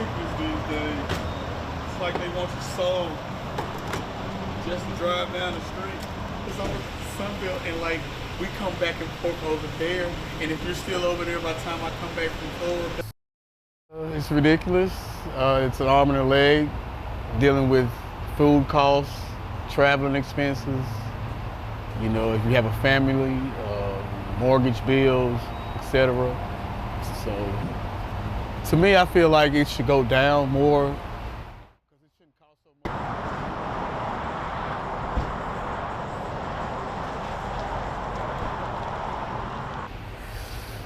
ridiculous these days. It's like they want you sold just to drive down the street. It's on Sunbelt, and like we come back and forth over there, and if you're still over there by the time I come back from Flowood. It's ridiculous. It's an arm and a leg, dealing with food costs, traveling expenses. You know, if you have a family, mortgage bills, etc. So, to me, I feel like it should go down more. Because it shouldn't cost so much.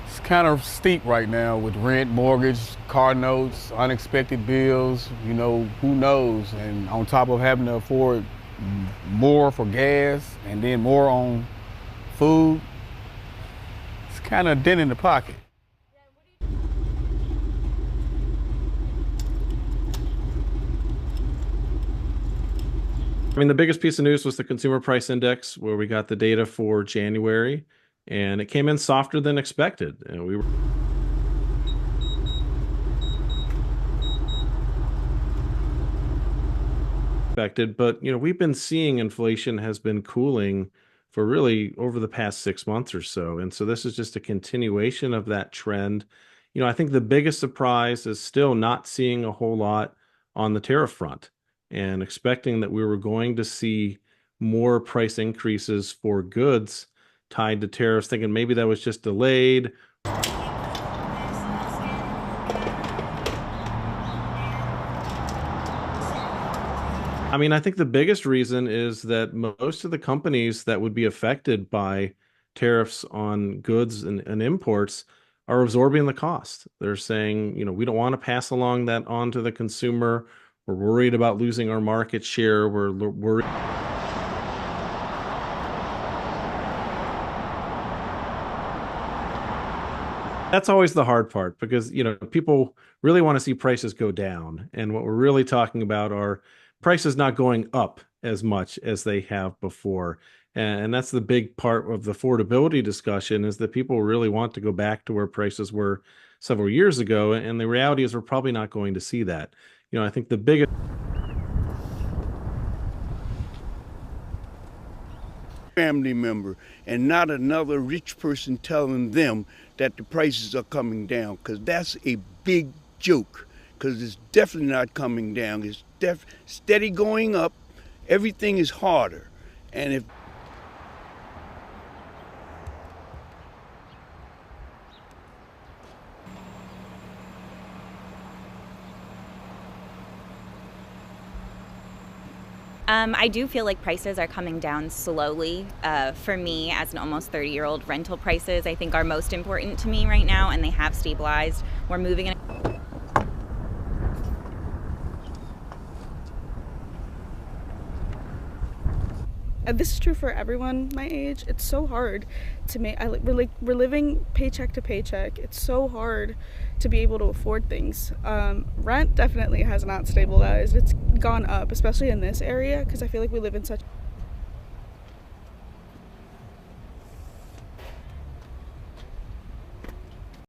It's kind of steep right now with rent, mortgage, car notes, unexpected bills. You know, who knows? And on top of having to afford more for gas and then more on food, it's kind of a dent in the pocket. I mean, the biggest piece of news was the consumer price index, where we got the data for January, and it came in softer than expected. And we were expected, but you know, we've been seeing inflation has been cooling for really over the past 6 months or so. And so this is just a continuation of that trend. You know, I think the biggest surprise is still not seeing a whole lot on the tariff front, and expecting that we were going to see more price increases for goods tied to tariffs, thinking maybe that was just delayed. I mean, I think the biggest reason is that most of the companies that would be affected by tariffs on goods and imports are absorbing the cost. They're saying, you know, we don't want to pass along that on to the consumer. We're worried about losing our market share. We're worried. That's always the hard part, because, you know, people really want to see prices go down. And what we're really talking about are prices not going up as much as they have before. And that's the big part of the affordability discussion, is that people really want to go back to where prices were several years ago. And the reality is we're probably not going to see that. You know, I think the biggest family member, and not another rich person telling them that the prices are coming down, because that's a big joke, because it's definitely not coming down. It's steady going up. Everything is harder. And if I do feel like prices are coming down slowly. For me, as an almost 30-year-old, rental prices, I think, are most important to me right now, and they have stabilized. We're moving in. This is true for everyone my age. It's so hard to make. We're living paycheck to paycheck. It's so hard to be able to afford things. Rent definitely has not stabilized. It's gone up, especially in this area, because I feel like we live in such